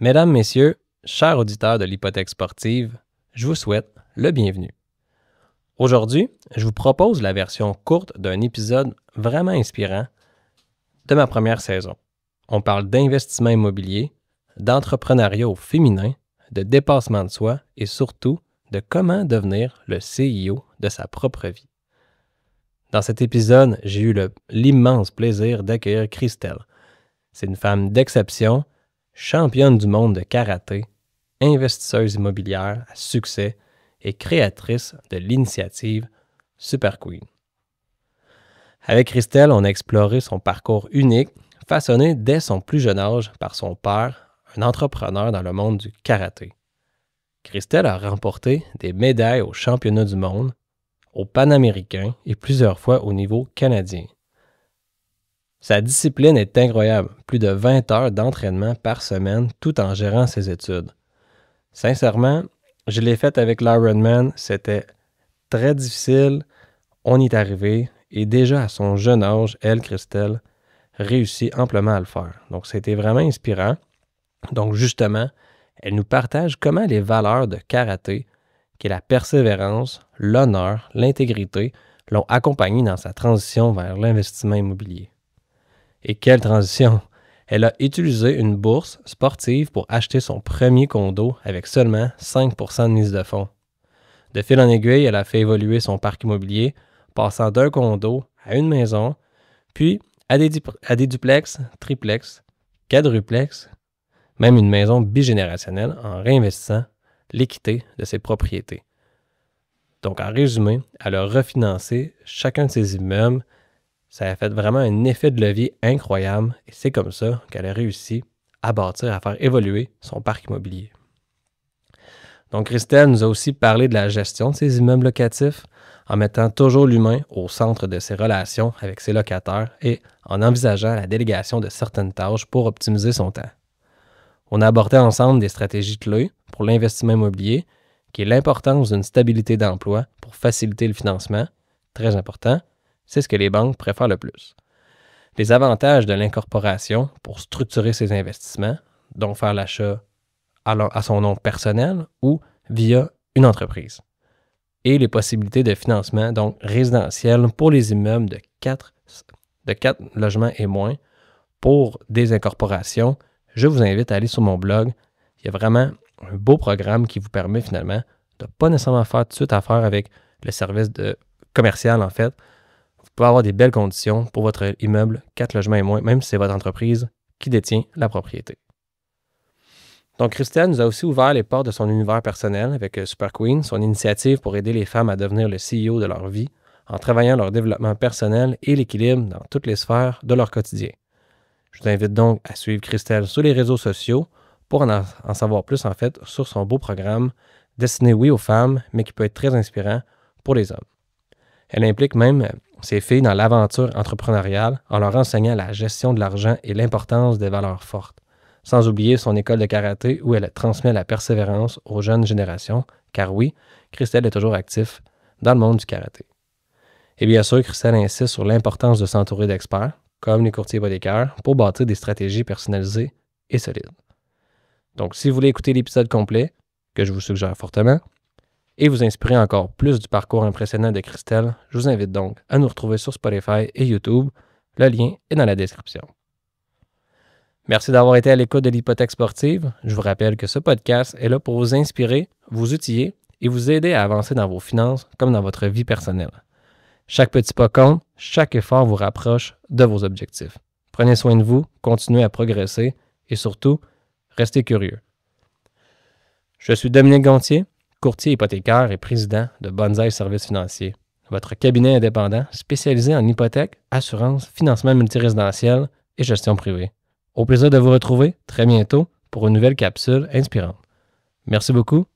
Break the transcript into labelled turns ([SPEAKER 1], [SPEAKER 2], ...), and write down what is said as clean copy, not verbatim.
[SPEAKER 1] Mesdames, Messieurs, chers auditeurs de l'hypothèque sportive, je vous souhaite le bienvenu. Aujourd'hui, je vous propose la version courte d'un épisode vraiment inspirant de ma première saison. On parle d'investissement immobilier, d'entrepreneuriat au féminin, de dépassement de soi et surtout de comment devenir le CEO de sa propre vie. Dans cet épisode, j'ai eu l'immense plaisir d'accueillir Christelle. C'est une femme d'exception, championne du monde de karaté, investisseuse immobilière à succès et créatrice de l'initiative Super Queen. Avec Christelle, on a exploré son parcours unique, façonné dès son plus jeune âge par son père, un entrepreneur dans le monde du karaté. Christelle a remporté des médailles aux championnats du monde, aux Panaméricains et plusieurs fois au niveau canadien. Sa discipline est incroyable, plus de 20 heures d'entraînement par semaine tout en gérant ses études. Sincèrement, je l'ai faite avec l'Ironman, c'était très difficile, on y est arrivé et déjà à son jeune âge, elle, Christelle, réussit amplement à le faire. Donc c'était vraiment inspirant. Donc justement, elle nous partage comment les valeurs de karaté, qui est la persévérance, l'honneur, l'intégrité, l'ont accompagnée dans sa transition vers l'investissement immobilier. Et quelle transition! Elle a utilisé une bourse sportive pour acheter son premier condo avec seulement 5% de mise de fonds. De fil en aiguille, elle a fait évoluer son parc immobilier, passant d'un condo à une maison, puis à des duplex, triplex, quadruplex, même une maison bigénérationnelle en réinvestissant l'équité de ses propriétés. Donc, en résumé, elle a refinancé chacun de ses immeubles. Ça a fait vraiment un effet de levier incroyable et c'est comme ça qu'elle a réussi à bâtir, à faire évoluer son parc immobilier. Donc, Christelle nous a aussi parlé de la gestion de ses immeubles locatifs en mettant toujours l'humain au centre de ses relations avec ses locataires et en envisageant la délégation de certaines tâches pour optimiser son temps. On a abordé ensemble des stratégies clés pour l'investissement immobilier, qui est l'importance d'une stabilité d'emploi pour faciliter le financement, très important, c'est ce que les banques préfèrent le plus. Les avantages de l'incorporation pour structurer ses investissements, donc faire l'achat à son nom personnel ou via une entreprise. Et les possibilités de financement, donc résidentiel pour les immeubles de 4 logements et moins pour des incorporations. Je vous invite à aller sur mon blog. Il y a vraiment un beau programme qui vous permet finalement de ne pas nécessairement faire tout de suite affaire avec le service commercial en fait. Vous pouvez avoir des belles conditions pour votre immeuble 4 logements et moins, même si c'est votre entreprise qui détient la propriété. Donc, Christelle nous a aussi ouvert les portes de son univers personnel avec Super Queen, son initiative pour aider les femmes à devenir le CEO de leur vie en travaillant leur développement personnel et l'équilibre dans toutes les sphères de leur quotidien. Je vous invite donc à suivre Christelle sur les réseaux sociaux pour en savoir plus en fait sur son beau programme destiné oui aux femmes, mais qui peut être très inspirant pour les hommes. Elle implique même ses filles dans l'aventure entrepreneuriale en leur enseignant la gestion de l'argent et l'importance des valeurs fortes, sans oublier son école de karaté où elle transmet la persévérance aux jeunes générations, car oui, Christelle est toujours active dans le monde du karaté. Et bien sûr, Christelle insiste sur l'importance de s'entourer d'experts, comme les courtiers hypothécaires, pour bâtir des stratégies personnalisées et solides. Donc, si vous voulez écouter l'épisode complet, que je vous suggère fortement, et vous inspirer encore plus du parcours impressionnant de Christelle, je vous invite donc à nous retrouver sur Spotify et YouTube. Le lien est dans la description. Merci d'avoir été à l'écoute de l'hypothèque sportive. Je vous rappelle que ce podcast est là pour vous inspirer, vous outiller et vous aider à avancer dans vos finances comme dans votre vie personnelle. Chaque petit pas compte, chaque effort vous rapproche de vos objectifs. Prenez soin de vous, continuez à progresser et surtout, restez curieux. Je suis Dominique Gontier, courtier hypothécaire et président de Bonsaï Services Financiers, votre cabinet indépendant spécialisé en hypothèque, assurance, financement multirésidentiel et gestion privée. Au plaisir de vous retrouver très bientôt pour une nouvelle capsule inspirante. Merci beaucoup